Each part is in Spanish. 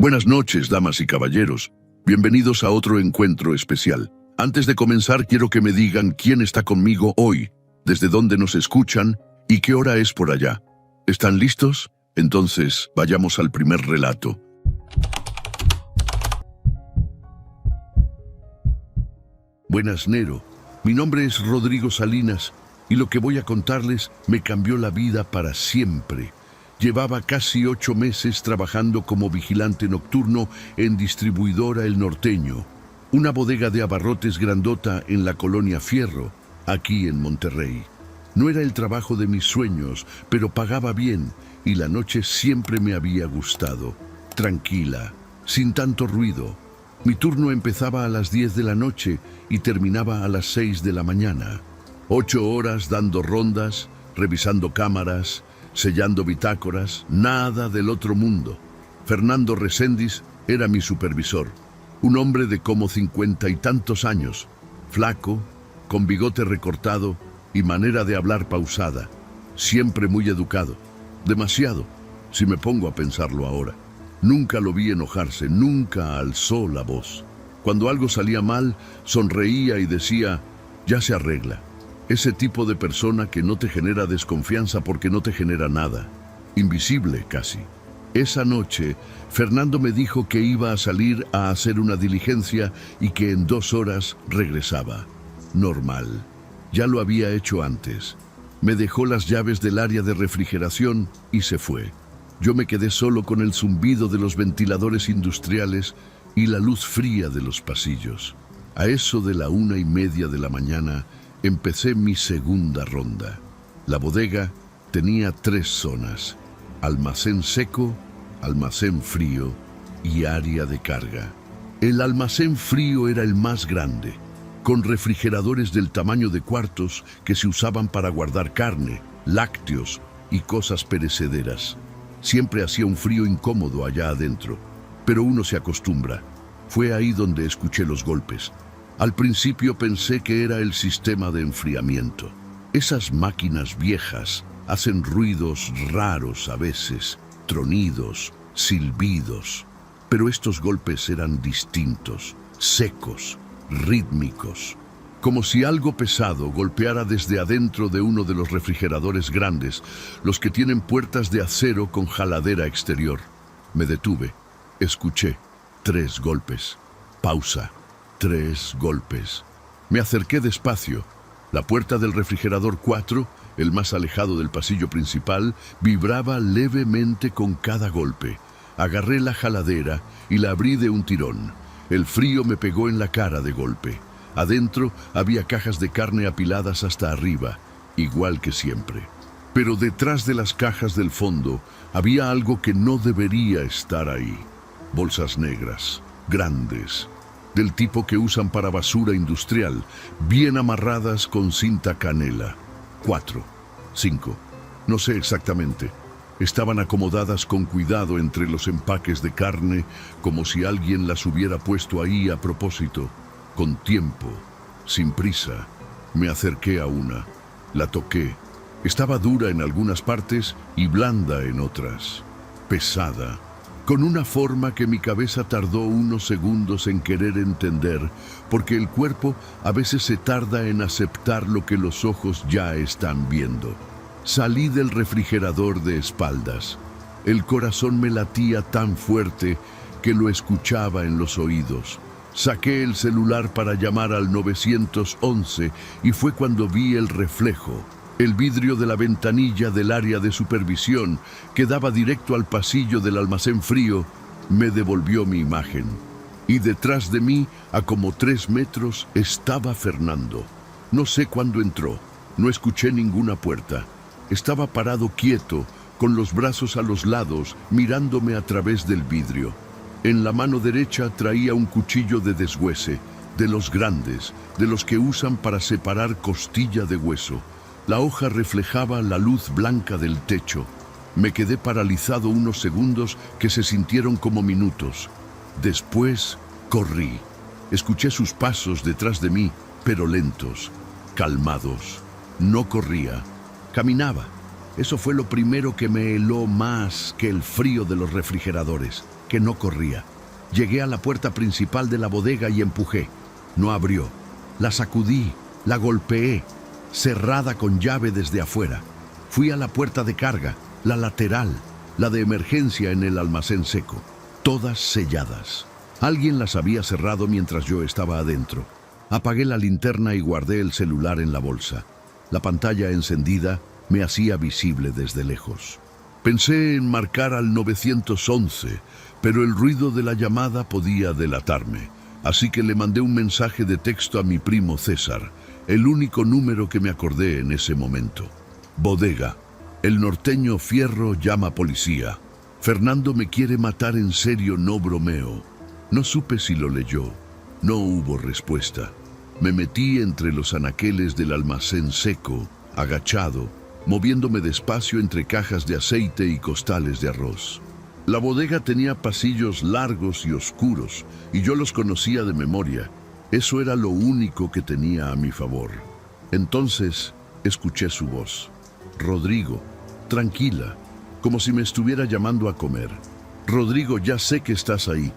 Buenas noches, damas y caballeros. Bienvenidos a otro encuentro especial. Antes de comenzar, quiero que me digan quién está conmigo hoy, desde dónde nos escuchan y qué hora es por allá. ¿Están listos? Entonces, vayamos al primer relato. Buenas, Nero. Mi nombre es Rodrigo Salinas y lo que voy a contarles me cambió la vida para siempre. Llevaba casi 8 meses trabajando como vigilante nocturno en Distribuidora El Norteño, una bodega de abarrotes grandota en la colonia Fierro, aquí en Monterrey. No era el trabajo de mis sueños, pero pagaba bien y la noche siempre me había gustado. Tranquila, sin tanto ruido. Mi turno empezaba a las 10 de la noche y terminaba a las 6 de la mañana. 8 horas dando rondas, revisando cámaras, sellando bitácoras, nada del otro mundo. Fernando Reséndiz era mi supervisor, un hombre de como 50 y tantos años, flaco, con bigote recortado y manera de hablar pausada, siempre muy educado, demasiado, si me pongo a pensarlo ahora. Nunca lo vi enojarse, nunca alzó la voz. Cuando algo salía mal, sonreía y decía, ya se arregla. Ese tipo de persona que no te genera desconfianza porque no te genera nada. Invisible casi. Esa noche, Fernando me dijo que iba a salir a hacer una diligencia y que en 2 horas regresaba. Normal. Ya lo había hecho antes. Me dejó las llaves del área de refrigeración y se fue. Yo me quedé solo con el zumbido de los ventiladores industriales y la luz fría de los pasillos. A eso de la 1:30 de la mañana, empecé mi segunda ronda. La bodega tenía 3 zonas: almacén seco, almacén frío y área de carga. El almacén frío era el más grande, con refrigeradores del tamaño de cuartos que se usaban para guardar carne, lácteos y cosas perecederas. Siempre hacía un frío incómodo allá adentro, pero uno se acostumbra. Fue ahí donde escuché los golpes. Al principio pensé que era el sistema de enfriamiento. Esas máquinas viejas hacen ruidos raros a veces, tronidos, silbidos. Pero estos golpes eran distintos, secos, rítmicos. Como si algo pesado golpeara desde adentro de uno de los refrigeradores grandes, los que tienen puertas de acero con jaladera exterior. Me detuve, escuché 3 golpes. Pausa. 3 golpes. Me acerqué despacio. La puerta del refrigerador 4, el más alejado del pasillo principal, vibraba levemente con cada golpe. Agarré la jaladera y la abrí de un tirón. El frío me pegó en la cara de golpe. Adentro había cajas de carne apiladas hasta arriba, igual que siempre. Pero detrás de las cajas del fondo había algo que no debería estar ahí. Bolsas negras, grandes, del tipo que usan para basura industrial, bien amarradas con cinta canela. 4, 5, no sé exactamente. Estaban acomodadas con cuidado entre los empaques de carne, como si alguien las hubiera puesto ahí a propósito, con tiempo, sin prisa. Me acerqué a una, la toqué. Estaba dura en algunas partes y blanda en otras. Pesada, con una forma que mi cabeza tardó unos segundos en querer entender, porque el cuerpo a veces se tarda en aceptar lo que los ojos ya están viendo. Salí del refrigerador de espaldas. El corazón me latía tan fuerte que lo escuchaba en los oídos. Saqué el celular para llamar al 911 y fue cuando vi el reflejo. El vidrio de la ventanilla del área de supervisión, que daba directo al pasillo del almacén frío, me devolvió mi imagen. Y detrás de mí, a como 3 metros, estaba Fernando. No sé cuándo entró, no escuché ninguna puerta. Estaba parado quieto, con los brazos a los lados, mirándome a través del vidrio. En la mano derecha traía un cuchillo de deshuese, de los grandes, de los que usan para separar costilla de hueso. La hoja reflejaba la luz blanca del techo. Me quedé paralizado unos segundos que se sintieron como minutos. Después corrí. Escuché sus pasos detrás de mí, pero lentos, calmados. No corría, caminaba. Eso fue lo primero que me heló más que el frío de los refrigeradores. que no corría. Llegué a la puerta principal de la bodega y empujé. No abrió. La sacudí, la golpeé, cerrada con llave desde afuera. Fui a la puerta de carga, la lateral, la de emergencia en el almacén seco, todas selladas. Alguien las había cerrado mientras yo estaba adentro. Apagué la linterna y guardé el celular en la bolsa. La pantalla encendida me hacía visible desde lejos. Pensé en marcar al 911, pero el ruido de la llamada podía delatarme. Así que le mandé un mensaje de texto a mi primo César, el único número que me acordé en ese momento. Bodega. El norteño Fierro llama policía. Fernando me quiere matar en serio, no bromeo. No supe si lo leyó. No hubo respuesta. Me metí entre los anaqueles del almacén seco, agachado, moviéndome despacio entre cajas de aceite y costales de arroz. La bodega tenía pasillos largos y oscuros, y yo los conocía de memoria. Eso era lo único que tenía a mi favor. Entonces escuché su voz. Rodrigo, tranquila, como si me estuviera llamando a comer. Rodrigo, ya sé que estás ahí.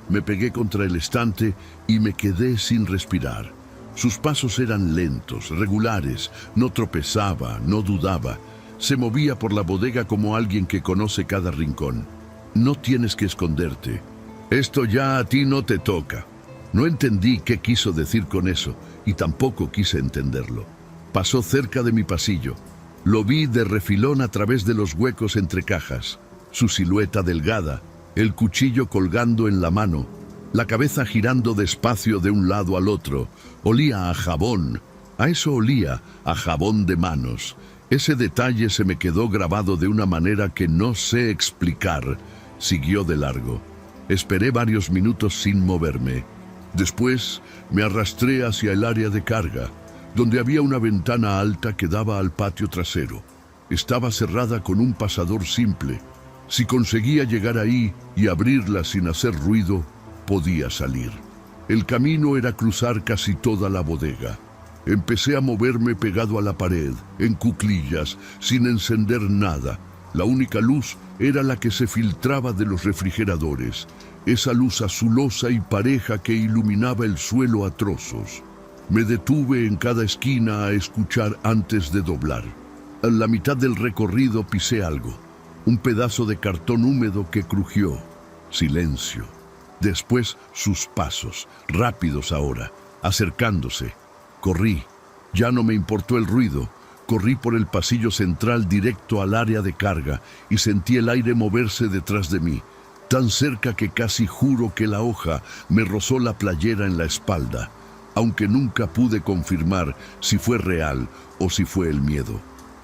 Me pegué contra el estante y me quedé sin respirar. Sus pasos eran lentos, regulares, no tropezaba, no dudaba. Se movía por la bodega como alguien que conoce cada rincón. No tienes que esconderte. Esto ya a ti no te toca. No entendí qué quiso decir con eso y tampoco quise entenderlo. Pasó cerca de mi pasillo. Lo vi de refilón a través de los huecos entre cajas. Su silueta delgada, el cuchillo colgando en la mano, la cabeza girando despacio de un lado al otro. Olía a jabón. A eso olía, a jabón de manos. Ese detalle se me quedó grabado de una manera que no sé explicar. Siguió de largo. Esperé varios minutos sin moverme. Después me arrastré hacia el área de carga, donde había una ventana alta que daba al patio trasero. Estaba cerrada con un pasador simple. Si conseguía llegar ahí y abrirla sin hacer ruido, podía salir. El camino era cruzar casi toda la bodega. Empecé a moverme pegado a la pared, en cuclillas, sin encender nada. La única luz era la que se filtraba de los refrigeradores, esa luz azulosa y pareja que iluminaba el suelo a trozos. Me detuve en cada esquina a escuchar antes de doblar. A la mitad del recorrido pisé algo, un pedazo de cartón húmedo que crujió. Silencio. Después sus pasos, rápidos ahora, acercándose. Corrí. Ya no me importó el ruido. Corrí por el pasillo central directo al área de carga y sentí el aire moverse detrás de mí, tan cerca que casi juro que la hoja me rozó la playera en la espalda, aunque nunca pude confirmar si fue real o si fue el miedo.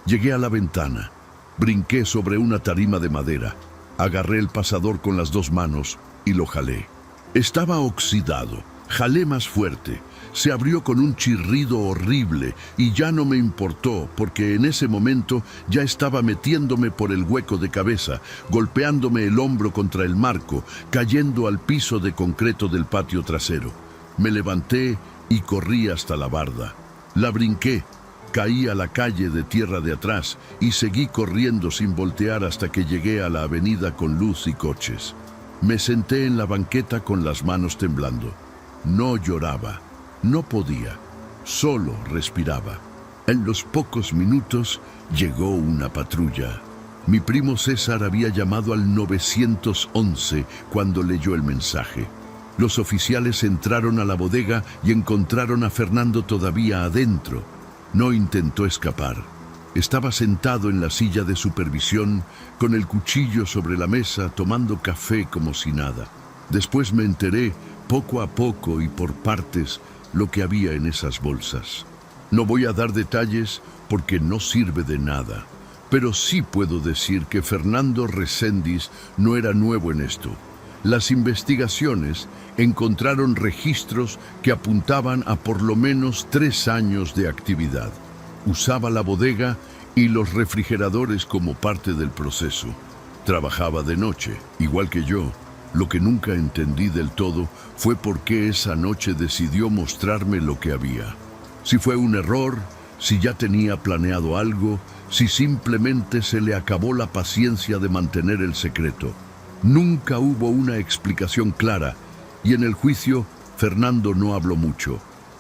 Llegué a la ventana, brinqué sobre una tarima de madera, agarré el pasador con las dos manos y lo jalé. Estaba oxidado, jalé más fuerte. Se abrió con un chirrido horrible y ya no me importó porque en ese momento ya estaba metiéndome por el hueco de cabeza, golpeándome el hombro contra el marco, cayendo al piso de concreto del patio trasero. Me levanté y corrí hasta la barda. La brinqué, caí a la calle de tierra de atrás y seguí corriendo sin voltear hasta que llegué a la avenida con luz y coches. Me senté en la banqueta con las manos temblando. No lloraba. No podía, solo respiraba. En los pocos minutos llegó una patrulla. Mi primo César había llamado al 911 cuando leyó el mensaje. Los oficiales entraron a la bodega y encontraron a Fernando todavía adentro. No intentó escapar. Estaba sentado en la silla de supervisión, con el cuchillo sobre la mesa, tomando café como si nada. Después me enteré, poco a poco y por partes, lo que había en esas bolsas. No voy a dar detalles porque no sirve de nada, pero sí puedo decir que Fernando Reséndiz no era nuevo en esto. Las investigaciones encontraron registros que apuntaban a por lo menos 3 años de actividad. Usaba la bodega y los refrigeradores como parte del proceso. Trabajaba de noche, igual que yo. Lo que nunca entendí del todo fue por qué esa noche decidió mostrarme lo que había. Si fue un error, si ya tenía planeado algo, si simplemente se le acabó la paciencia de mantener el secreto. Nunca hubo una explicación clara y en el juicio Fernando no habló mucho.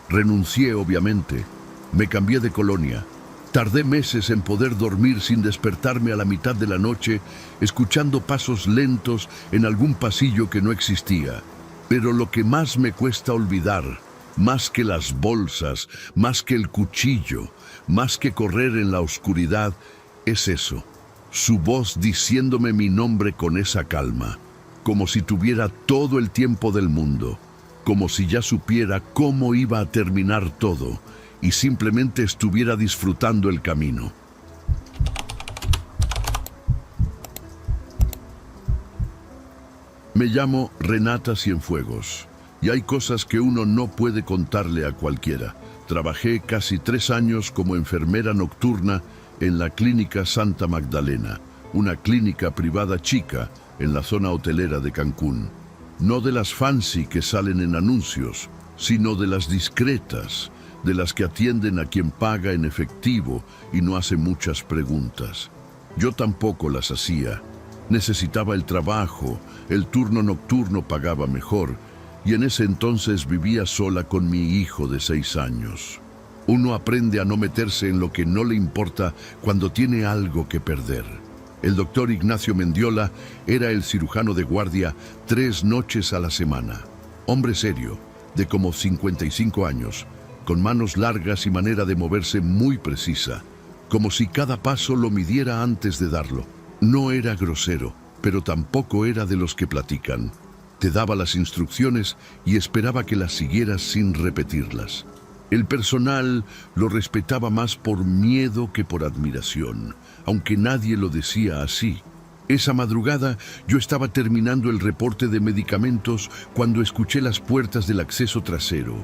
Renuncié, obviamente. Me cambié de colonia. Tardé meses en poder dormir sin despertarme a la mitad de la noche, escuchando pasos lentos en algún pasillo que no existía. Pero lo que más me cuesta olvidar, más que las bolsas, más que el cuchillo, más que correr en la oscuridad, es eso. Su voz diciéndome mi nombre con esa calma, como si tuviera todo el tiempo del mundo, como si ya supiera cómo iba a terminar todo y simplemente estuviera disfrutando el camino. Me llamo Renata Cienfuegos y hay cosas que uno no puede contarle a cualquiera. Trabajé casi 3 años como enfermera nocturna en la Clínica Santa Magdalena, una clínica privada chica en la zona hotelera de Cancún. No de las fancy que salen en anuncios, sino de las discretas, de las que atienden a quien paga en efectivo y no hace muchas preguntas. Yo tampoco las hacía. Necesitaba el trabajo, el turno nocturno pagaba mejor, y en ese entonces vivía sola con mi hijo de 6 años. Uno aprende a no meterse en lo que no le importa cuando tiene algo que perder. El doctor Ignacio Mendiola era el cirujano de guardia 3 noches a la semana. Hombre serio, de como 55 años, con manos largas y manera de moverse muy precisa, como si cada paso lo midiera antes de darlo. No era grosero, pero tampoco era de los que platican. Te daba las instrucciones y esperaba que las siguieras sin repetirlas. El personal lo respetaba más por miedo que por admiración, aunque nadie lo decía así. Esa madrugada yo estaba terminando el reporte de medicamentos cuando escuché las puertas del acceso trasero.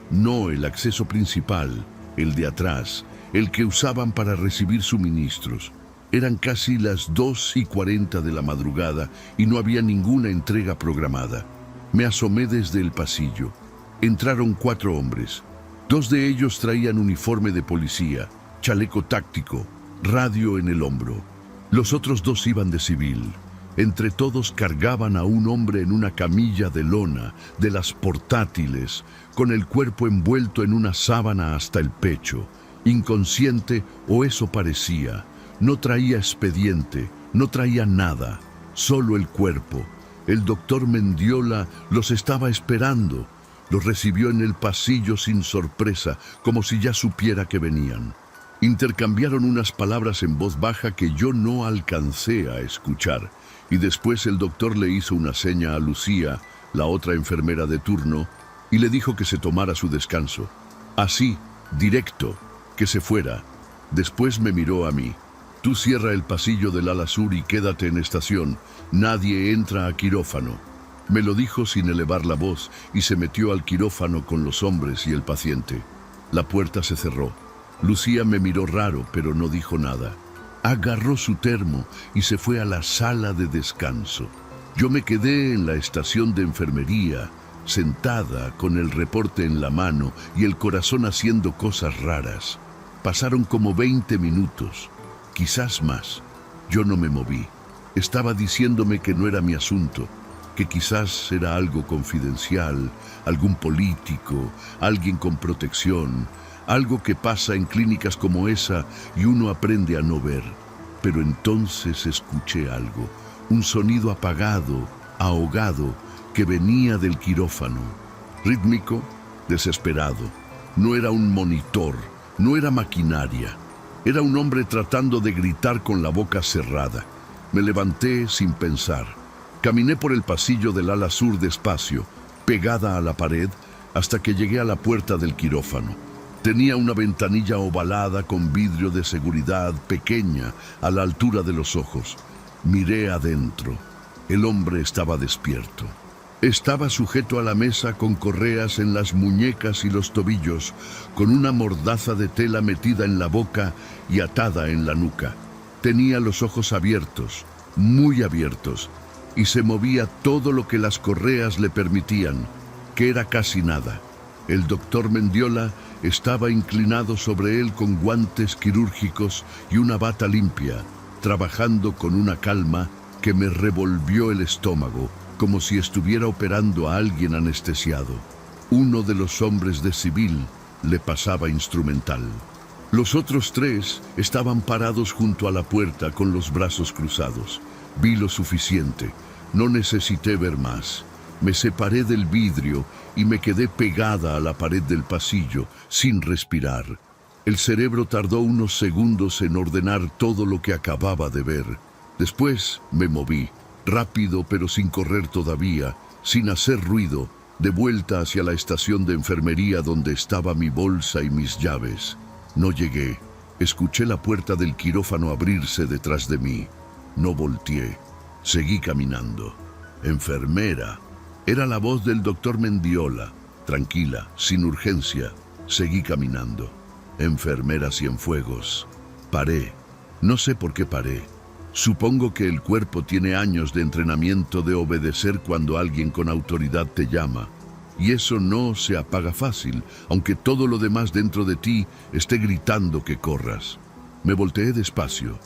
No el acceso principal, el de atrás, el que usaban para recibir suministros. Eran casi las 2:40 de la madrugada y no había ninguna entrega programada. Me asomé desde el pasillo. Entraron 4 hombres. 2 de ellos traían uniforme de policía, chaleco táctico, radio en el hombro. Los otros 2 iban de civil. Entre todos cargaban a un hombre en una camilla de lona, de las portátiles, con el cuerpo envuelto en una sábana hasta el pecho. Inconsciente, o eso parecía. No traía expediente, no traía nada, solo el cuerpo. El doctor Mendiola los estaba esperando. Los recibió en el pasillo sin sorpresa, como si ya supiera que venían. Intercambiaron unas palabras en voz baja que yo no alcancé a escuchar, y después el doctor le hizo una seña a Lucía, la otra enfermera de turno, y le dijo que se tomara su descanso. Así, directo, que se fuera. Después me miró a mí. Tú cierra el pasillo del ala sur y quédate en estación. Nadie entra a quirófano. Me lo dijo sin elevar la voz y se metió al quirófano con los hombres y el paciente. La puerta se cerró. Lucía me miró raro, pero no dijo nada. Agarró su termo y se fue a la sala de descanso. Yo me quedé en la estación de enfermería, sentada con el reporte en la mano y el corazón haciendo cosas raras. Pasaron como 20 minutos. Quizás más. Yo no me moví. Estaba diciéndome que no era mi asunto, que quizás era algo confidencial, algún político, alguien con protección, algo que pasa en clínicas como esa y uno aprende a no ver. Pero entonces escuché algo, un sonido apagado, ahogado, que venía del quirófano. Rítmico, desesperado. No era un monitor, no era maquinaria. Era un hombre tratando de gritar con la boca cerrada. Me levanté sin pensar. Caminé por el pasillo del ala sur despacio, pegada a la pared, hasta que llegué a la puerta del quirófano. Tenía una ventanilla ovalada con vidrio de seguridad pequeña a la altura de los ojos. Miré adentro. El hombre estaba despierto. Estaba sujeto a la mesa con correas en las muñecas y los tobillos, con una mordaza de tela metida en la boca y atada en la nuca. Tenía los ojos abiertos, muy abiertos, y se movía todo lo que las correas le permitían, que era casi nada. El doctor Mendiola estaba inclinado sobre él con guantes quirúrgicos y una bata limpia, trabajando con una calma que me revolvió el estómago, como si estuviera operando a alguien anestesiado. Uno de los hombres de civil le pasaba instrumental. Los otros 3 estaban parados junto a la puerta con los brazos cruzados. Vi lo suficiente. No necesité ver más. Me separé del vidrio y me quedé pegada a la pared del pasillo, sin respirar. El cerebro tardó unos segundos en ordenar todo lo que acababa de ver. Después me moví, rápido pero sin correr todavía, sin hacer ruido, de vuelta hacia la estación de enfermería donde estaba mi bolsa y mis llaves. No llegué. Escuché la puerta del quirófano abrirse detrás de mí. No volteé. Seguí caminando. Enfermera. Era la voz del doctor Mendiola. Tranquila, sin urgencia. Seguí caminando. Enfermera Cienfuegos. Paré. No sé por qué paré. Supongo que el cuerpo tiene años de entrenamiento de obedecer cuando alguien con autoridad te llama. Y eso no se apaga fácil, aunque todo lo demás dentro de ti esté gritando que corras. Me volteé despacio.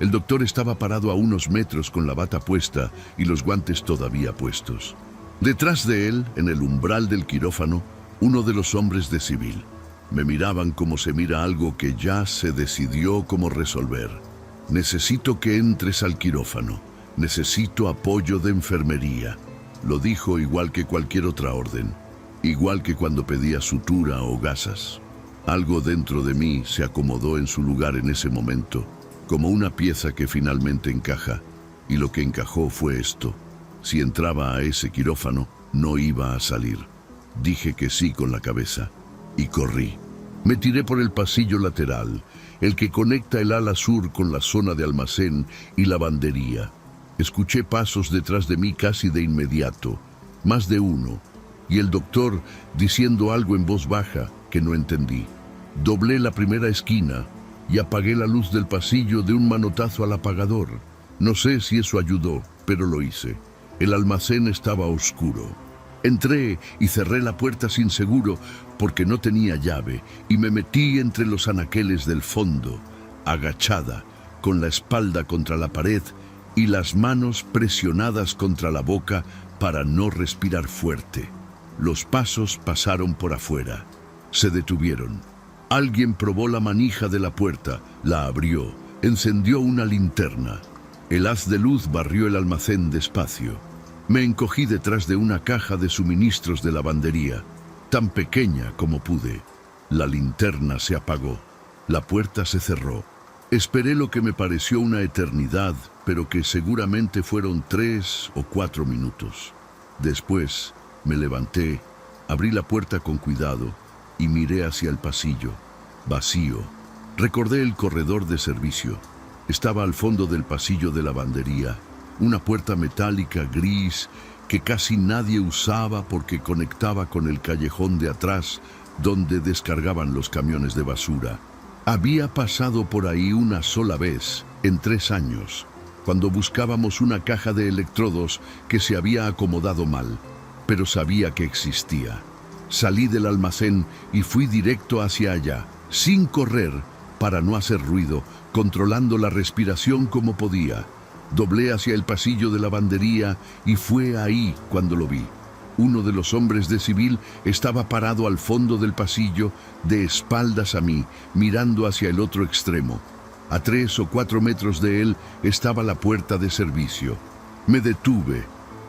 El doctor estaba parado a unos metros con la bata puesta y los guantes todavía puestos. Detrás de él, en el umbral del quirófano, uno de los hombres de civil. Me miraban como se mira algo que ya se decidió cómo resolver. Necesito que entres al quirófano. Necesito apoyo de enfermería. Lo dijo igual que cualquier otra orden. Igual que cuando pedía sutura o gasas. Algo dentro de mí se acomodó en su lugar en ese momento, como una pieza que finalmente encaja. Y lo que encajó fue esto. Si entraba a ese quirófano, no iba a salir. Dije que sí con la cabeza. Y corrí. Me tiré por el pasillo lateral, el que conecta el ala sur con la zona de almacén y lavandería. Escuché pasos detrás de mí casi de inmediato, más de uno, y el doctor diciendo algo en voz baja que no entendí. Doblé la primera esquina y apagué la luz del pasillo de un manotazo al apagador. No sé si eso ayudó, pero lo hice. El almacén estaba oscuro. Entré y cerré la puerta sin seguro porque no tenía llave y me metí entre los anaqueles del fondo, agachada, con la espalda contra la pared y las manos presionadas contra la boca para no respirar fuerte. Los pasos pasaron por afuera. Se detuvieron. Alguien probó la manija de la puerta, la abrió, encendió una linterna. El haz de luz barrió el almacén despacio. Me encogí detrás de una caja de suministros de lavandería, tan pequeña como pude. La linterna se apagó. La puerta se cerró. Esperé lo que me pareció una eternidad, pero que seguramente fueron 3 o 4 minutos. Después me levanté, abrí la puerta con cuidado y miré hacia el pasillo, vacío. Recordé el corredor de servicio. Estaba al fondo del pasillo de lavandería, una puerta metálica gris que casi nadie usaba porque conectaba con el callejón de atrás donde descargaban los camiones de basura. Había pasado por ahí una sola vez, en 3 años, cuando buscábamos una caja de electrodos que se había acomodado mal, pero sabía que existía. Salí del almacén y fui directo hacia allá, sin correr, para no hacer ruido, controlando la respiración como podía. Doblé hacia el pasillo de lavandería y fue ahí cuando lo vi. Uno de los hombres de civil estaba parado al fondo del pasillo, de espaldas a mí, mirando hacia el otro extremo. A 3 o 4 metros de él estaba la puerta de servicio. Me detuve.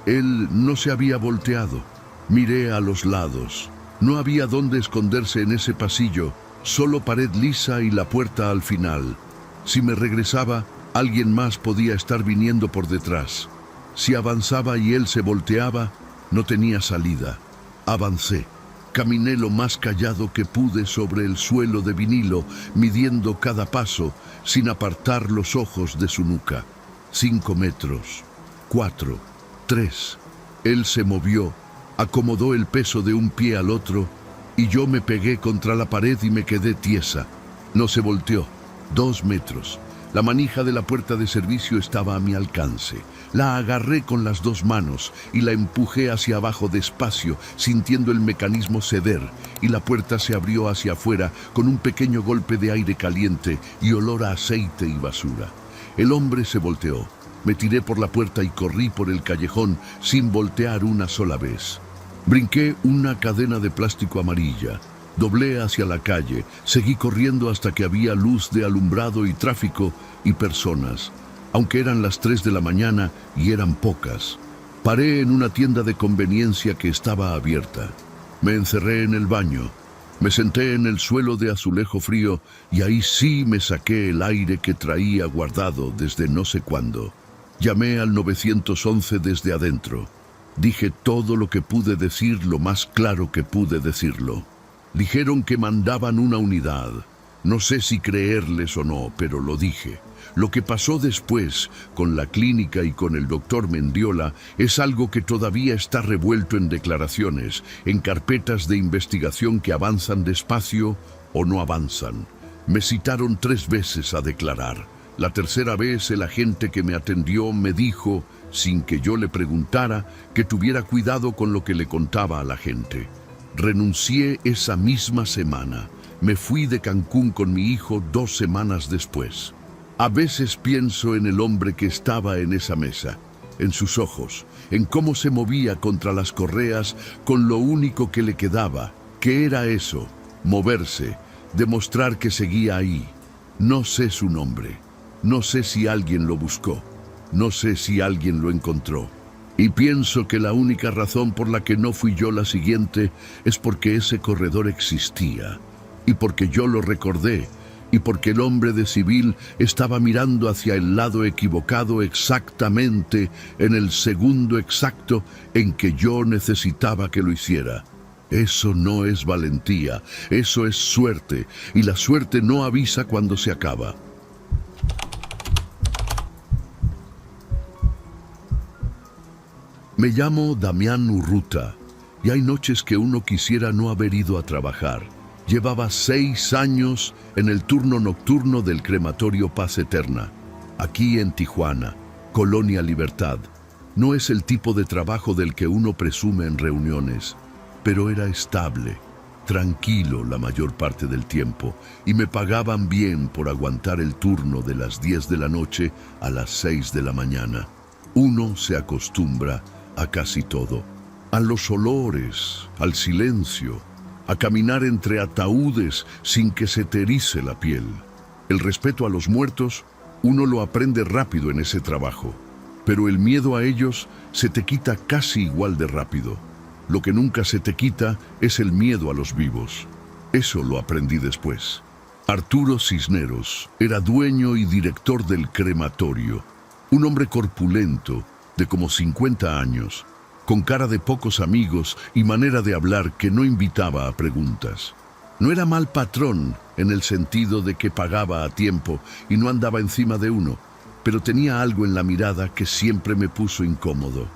Él no se había volteado. Miré a los lados. No había dónde esconderse en ese pasillo, solo pared lisa y la puerta al final. Si me regresaba, alguien más podía estar viniendo por detrás. Si avanzaba y él se volteaba, no tenía salida. Avancé. Caminé lo más callado que pude sobre el suelo de vinilo, midiendo cada paso, sin apartar los ojos de su nuca. 5 metros. 4. 3. Él se movió, acomodó el peso de un pie al otro, y yo me pegué contra la pared y me quedé tiesa. No se volteó. 2 metros. La manija de la puerta de servicio estaba a mi alcance. La agarré con las 2 manos y la empujé hacia abajo despacio, sintiendo el mecanismo ceder, y la puerta se abrió hacia afuera con un pequeño golpe de aire caliente y olor a aceite y basura. El hombre se volteó. Me tiré por la puerta y corrí por el callejón sin voltear una sola vez. Brinqué una cadena de plástico amarilla, doblé hacia la calle, seguí corriendo hasta que había luz de alumbrado y tráfico y personas, aunque eran las 3 de la mañana y eran pocas. Paré en una tienda de conveniencia que estaba abierta. Me encerré en el baño. Me senté en el suelo de azulejo frío y ahí sí me saqué el aire que traía guardado desde no sé cuándo. Llamé al 911 desde adentro. Dije todo lo que pude decir lo más claro que pude decirlo. Dijeron que mandaban una unidad. No sé si creerles o no, pero lo dije. Lo que pasó después con la clínica y con el doctor Mendiola es algo que todavía está revuelto en declaraciones, en carpetas de investigación que avanzan despacio o no avanzan. Me citaron 3 veces a declarar. La tercera vez el agente que me atendió me dijo, sin que yo le preguntara, que tuviera cuidado con lo que le contaba a la gente. Renuncié esa misma semana. Me fui de Cancún con mi hijo 2 semanas después. A veces pienso en el hombre que estaba en esa mesa, en sus ojos, en cómo se movía contra las correas con lo único que le quedaba, que era eso, moverse, demostrar que seguía ahí. No sé su nombre, no sé si alguien lo buscó, no sé si alguien lo encontró. Y pienso que la única razón por la que no fui yo la siguiente es porque ese corredor existía, y porque yo lo recordé, y porque el hombre de civil estaba mirando hacia el lado equivocado exactamente en el segundo exacto en que yo necesitaba que lo hiciera. Eso no es valentía, eso es suerte, y la suerte no avisa cuando se acaba. Me llamo Damián Urruta, y hay noches que uno quisiera no haber ido a trabajar. Llevaba 6 años en el turno nocturno del crematorio Paz Eterna, aquí en Tijuana, Colonia Libertad. No es el tipo de trabajo del que uno presume en reuniones, pero era estable, tranquilo la mayor parte del tiempo, y me pagaban bien por aguantar el turno de las 10 de la noche a las 6 de la mañana. Uno se acostumbra a casi todo, a los olores, al silencio, a caminar entre ataúdes sin que se te erice la piel. El respeto a los muertos, uno lo aprende rápido en ese trabajo, pero el miedo a ellos se te quita casi igual de rápido. Lo que nunca se te quita es el miedo a los vivos. Eso lo aprendí después. Arturo Cisneros era dueño y director del crematorio, un hombre corpulento, de como 50 años, con cara de pocos amigos y manera de hablar que no invitaba a preguntas. No era mal patrón en el sentido de que pagaba a tiempo y no andaba encima de uno, pero tenía algo en la mirada que siempre me puso incómodo.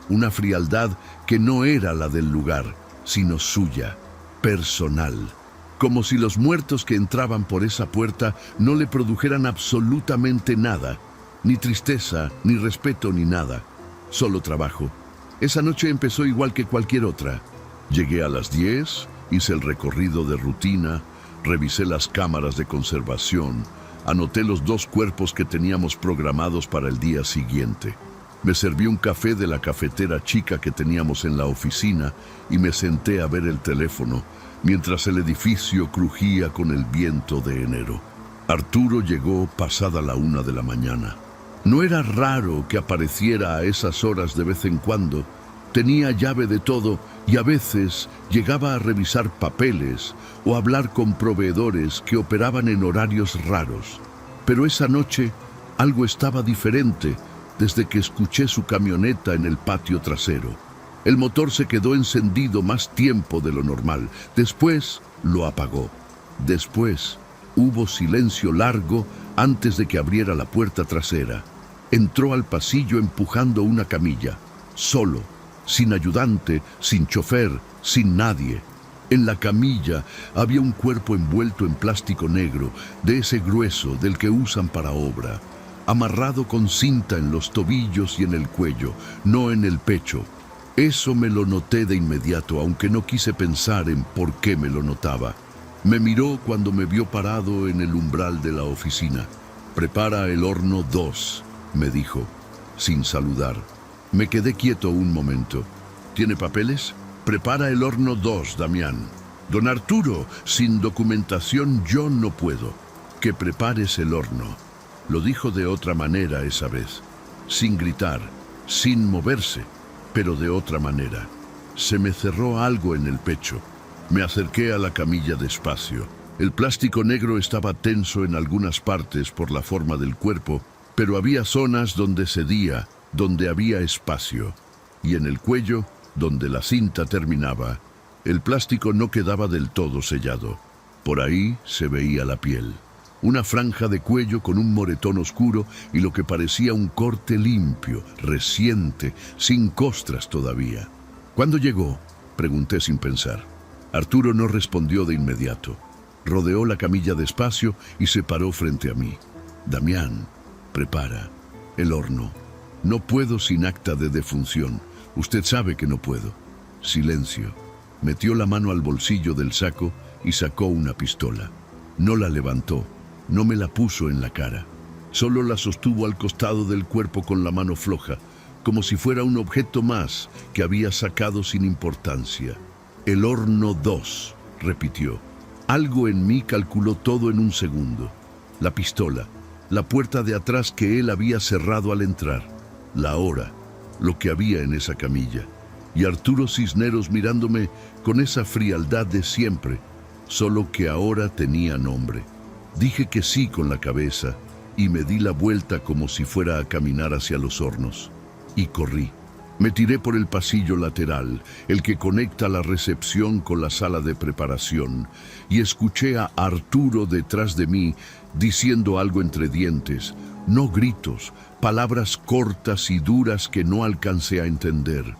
Una frialdad que no era la del lugar, sino suya, personal. Como si los muertos que entraban por esa puerta no le produjeran absolutamente nada, ni tristeza, ni respeto, ni nada. Solo trabajo. Esa noche empezó igual que cualquier otra. Llegué a las 10, hice el recorrido de rutina, revisé las cámaras de conservación, anoté los 2 cuerpos que teníamos programados para el día siguiente. Me serví un café de la cafetera chica que teníamos en la oficina y me senté a ver el teléfono, mientras el edificio crujía con el viento de enero. Arturo llegó pasada la 1 de la mañana. No era raro que apareciera a esas horas de vez en cuando. Tenía llave de todo y a veces llegaba a revisar papeles o hablar con proveedores que operaban en horarios raros. Pero esa noche algo estaba diferente desde que escuché su camioneta en el patio trasero. El motor se quedó encendido más tiempo de lo normal. Después lo apagó. Después hubo silencio largo antes de que abriera la puerta trasera. Entró al pasillo empujando una camilla, solo, sin ayudante, sin chofer, sin nadie. En la camilla había un cuerpo envuelto en plástico negro, de ese grueso del que usan para obra, amarrado con cinta en los tobillos y en el cuello, no en el pecho. Eso me lo noté de inmediato, aunque no quise pensar en por qué me lo notaba. Me miró cuando me vio parado en el umbral de la oficina. «Prepara el horno 2», me dijo. sin saludar. Me quedé quieto un momento. ¿Tiene papeles? Prepara el horno 2, Damián. Don Arturo, sin documentación yo no puedo. Que prepares el horno. Lo dijo de otra manera esa vez. Sin gritar, sin moverse, pero de otra manera. Se me cerró algo en el pecho. Me acerqué a la camilla despacio. El plástico negro estaba tenso en algunas partes por la forma del cuerpo, pero había zonas donde cedía, donde había espacio. Y en el cuello, donde la cinta terminaba, el plástico no quedaba del todo sellado. Por ahí se veía la piel. Una franja de cuello con un moretón oscuro y lo que parecía un corte limpio, reciente, sin costras todavía. ¿Cuándo llegó?, pregunté sin pensar. Arturo no respondió de inmediato. Rodeó la camilla despacio y se paró frente a mí. Damián, prepara el horno. No puedo sin acta de defunción. Usted sabe que no puedo. Silencio. Metió la mano al bolsillo del saco y sacó una pistola. No la levantó, no me la puso en la cara. Solo la sostuvo al costado del cuerpo con la mano floja, como si fuera un objeto más que había sacado sin importancia. El horno 2, repitió. Algo en mí calculó todo en un segundo. La pistola, la puerta de atrás que él había cerrado al entrar, la hora, lo que había en esa camilla, y Arturo Cisneros mirándome con esa frialdad de siempre, solo que ahora tenía nombre. Dije que sí con la cabeza y me di la vuelta como si fuera a caminar hacia los hornos. Y corrí. Me tiré por el pasillo lateral, el que conecta la recepción con la sala de preparación, y escuché a Arturo detrás de mí diciendo algo entre dientes, no gritos, palabras cortas y duras que no alcancé a entender.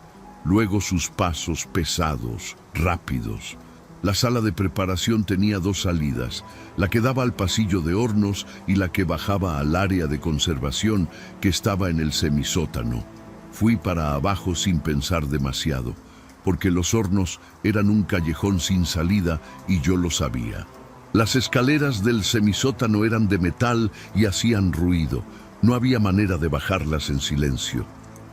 Luego sus pasos pesados, rápidos. La sala de preparación tenía 2 salidas, la que daba al pasillo de hornos y la que bajaba al área de conservación que estaba en el semisótano. Fui para abajo sin pensar demasiado, porque los hornos eran un callejón sin salida y yo lo sabía. Las escaleras del semisótano eran de metal y hacían ruido. No había manera de bajarlas en silencio.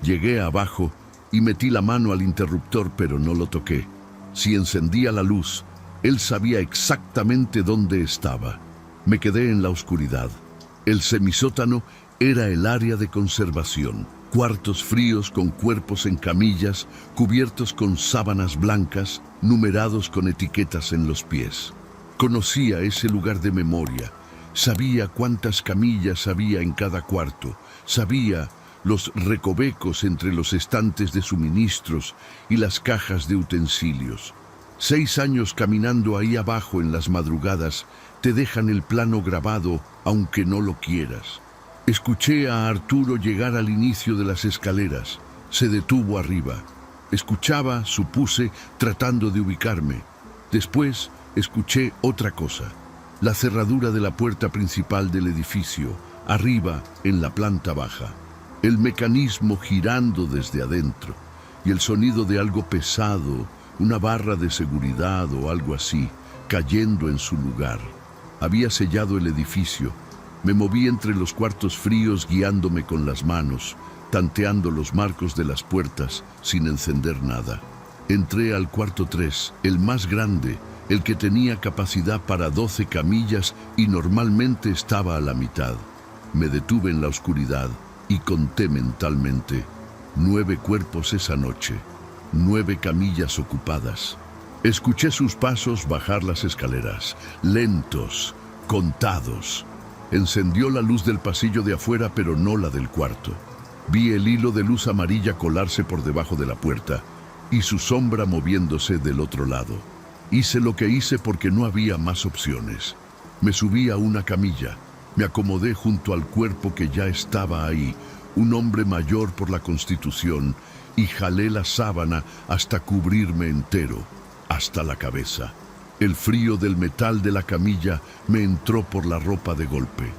Llegué abajo y metí la mano al interruptor, pero no lo toqué. Si encendía la luz, él sabía exactamente dónde estaba. Me quedé en la oscuridad. El semisótano era el área de conservación. Cuartos fríos con cuerpos en camillas, cubiertos con sábanas blancas, numerados con etiquetas en los pies. Conocía ese lugar de memoria. Sabía cuántas camillas había en cada cuarto. Sabía los recovecos entre los estantes de suministros y las cajas de utensilios. 6 años caminando ahí abajo en las madrugadas te dejan el plano grabado, aunque no lo quieras. Escuché a Arturo llegar al inicio de las escaleras. Se detuvo arriba. Escuchaba, supuse, tratando de ubicarme. Después escuché otra cosa. La cerradura de la puerta principal del edificio, arriba, en la planta baja. El mecanismo girando desde adentro. Y el sonido de algo pesado, una barra de seguridad o algo así, cayendo en su lugar. Había sellado el edificio. Me moví entre los cuartos fríos guiándome con las manos, tanteando los marcos de las puertas sin encender nada. Entré al cuarto 3, el más grande, el que tenía capacidad para 12 camillas y normalmente estaba a la mitad. Me detuve en la oscuridad y conté mentalmente 9 cuerpos esa noche, 9 camillas ocupadas. Escuché sus pasos bajar las escaleras, lentos, contados. Encendió la luz del pasillo de afuera, pero no la del cuarto. Vi el hilo de luz amarilla colarse por debajo de la puerta y su sombra moviéndose del otro lado. Hice lo que hice porque no había más opciones. Me subí a una camilla, me acomodé junto al cuerpo que ya estaba ahí, un hombre mayor por la constitución, y jalé la sábana hasta cubrirme entero, hasta la cabeza. El frío del metal de la camilla me entró por la ropa de golpe.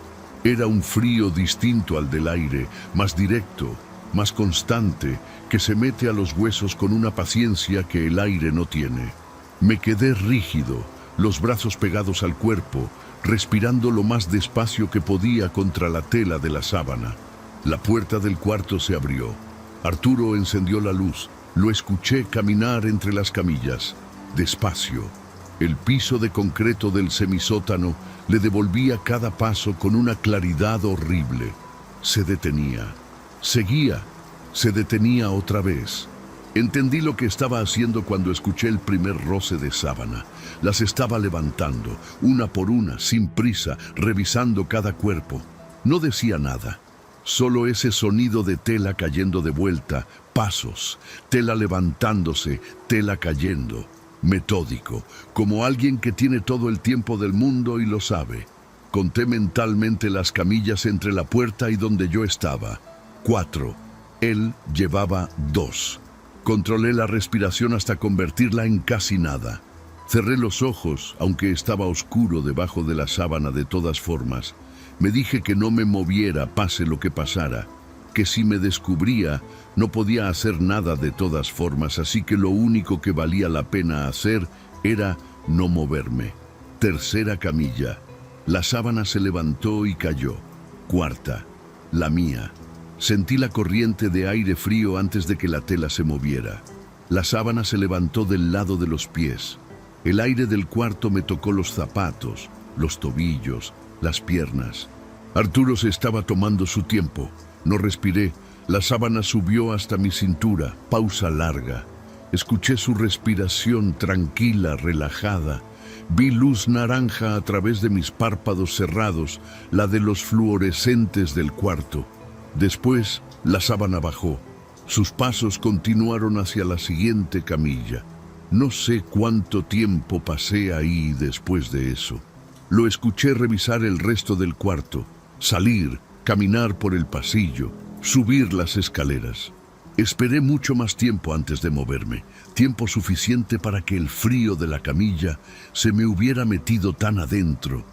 Era un frío distinto al del aire, más directo, más constante, que se mete a los huesos con una paciencia que el aire no tiene. Me quedé rígido, los brazos pegados al cuerpo, respirando lo más despacio que podía contra la tela de la sábana. La puerta del cuarto se abrió. Arturo encendió la luz. Lo escuché caminar entre las camillas, despacio. El piso de concreto del semisótano le devolvía cada paso con una claridad horrible. Se detenía, seguía, se detenía otra vez. Entendí lo que estaba haciendo cuando escuché el primer roce de sábana. Las estaba levantando, una por una, sin prisa, revisando cada cuerpo. No decía nada, solo ese sonido de tela cayendo de vuelta, pasos, tela levantándose, tela cayendo. Metódico, como alguien que tiene todo el tiempo del mundo y lo sabe. Conté mentalmente las camillas entre la puerta y donde yo estaba. 4. Él llevaba 2. Controlé la respiración hasta convertirla en casi nada. Cerré los ojos, aunque estaba oscuro debajo de la sábana de todas formas. Me dije que no me moviera, pase lo que pasara. Que si me descubría, no podía hacer nada de todas formas, así que lo único que valía la pena hacer era no moverme. Tercera camilla. La sábana se levantó y cayó. Cuarta. La mía. Sentí la corriente de aire frío antes de que la tela se moviera. La sábana se levantó del lado de los pies. El aire del cuarto me tocó los zapatos, los tobillos, las piernas. Arturo se estaba tomando su tiempo. No respiré. La sábana subió hasta mi cintura. Pausa larga. Escuché su respiración tranquila, relajada. Vi luz naranja a través de mis párpados cerrados, la de los fluorescentes del cuarto. Después, la sábana bajó. Sus pasos continuaron hacia la siguiente camilla. No sé cuánto tiempo pasé ahí después de eso. Lo escuché revisar el resto del cuarto, salir, caminar por el pasillo, subir las escaleras. Esperé mucho más tiempo antes de moverme, tiempo suficiente para que el frío de la camilla se me hubiera metido tan adentro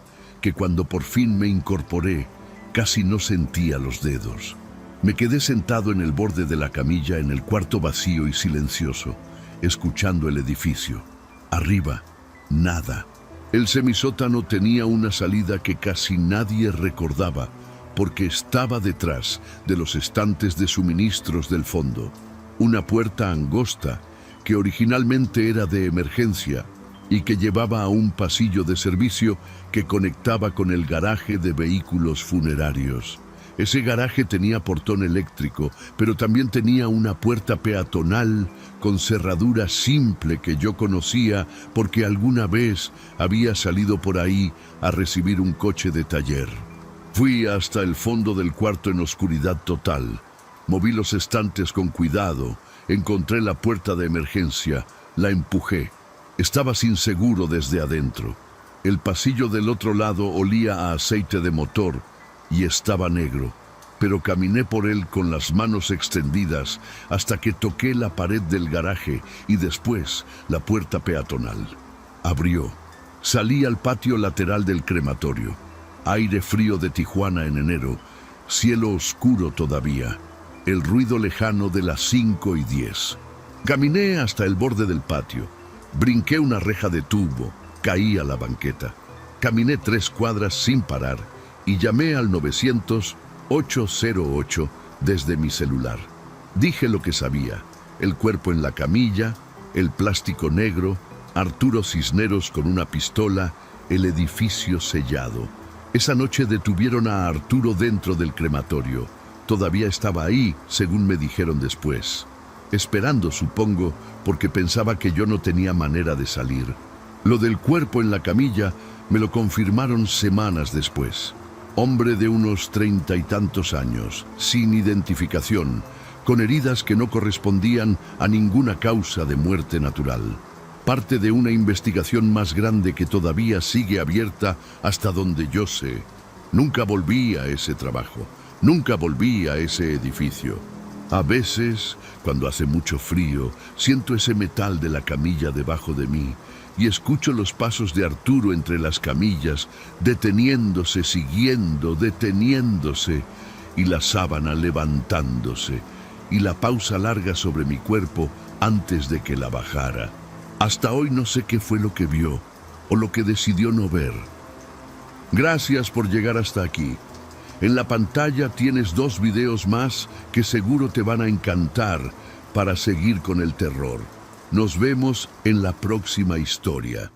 que cuando por fin me incorporé, casi no sentía los dedos. Me quedé sentado en el borde de la camilla en el cuarto vacío y silencioso, escuchando el edificio. Arriba, nada. El semisótano tenía una salida que casi nadie recordaba, porque estaba detrás de los estantes de suministros del fondo. Una puerta angosta que originalmente era de emergencia y que llevaba a un pasillo de servicio que conectaba con el garaje de vehículos funerarios. Ese garaje tenía portón eléctrico, pero también tenía una puerta peatonal con cerradura simple que yo conocía porque alguna vez había salido por ahí a recibir un coche de taller. Fui hasta el fondo del cuarto en oscuridad total. Moví los estantes con cuidado, encontré la puerta de emergencia, la empujé. Estaba inseguro desde adentro. El pasillo del otro lado olía a aceite de motor y estaba negro, pero caminé por él con las manos extendidas hasta que toqué la pared del garaje y después la puerta peatonal. Abrió. Salí al patio lateral del crematorio. Aire frío de Tijuana en enero, cielo oscuro todavía, el ruido lejano de las 5:10. Caminé hasta el borde del patio, brinqué una reja de tubo, caí a la banqueta. Caminé 3 cuadras sin parar y llamé al 900-808 desde mi celular. Dije lo que sabía, el cuerpo en la camilla, el plástico negro, Arturo Cisneros con una pistola, el edificio sellado. Esa noche detuvieron a Arturo dentro del crematorio. Todavía estaba ahí, según me dijeron después. Esperando, supongo, porque pensaba que yo no tenía manera de salir. Lo del cuerpo en la camilla me lo confirmaron semanas después. Hombre de unos 30 y tantos años, sin identificación, con heridas que no correspondían a ninguna causa de muerte natural. Parte de una investigación más grande que todavía sigue abierta hasta donde yo sé. Nunca volví a ese trabajo, nunca volví a ese edificio. A veces, cuando hace mucho frío, siento ese metal de la camilla debajo de mí y escucho los pasos de Arturo entre las camillas, deteniéndose, siguiendo, deteniéndose, y la sábana levantándose, y la pausa larga sobre mi cuerpo antes de que la bajara. Hasta hoy no sé qué fue lo que vio o lo que decidió no ver. Gracias por llegar hasta aquí. En la pantalla tienes 2 videos más que seguro te van a encantar para seguir con el terror. Nos vemos en la próxima historia.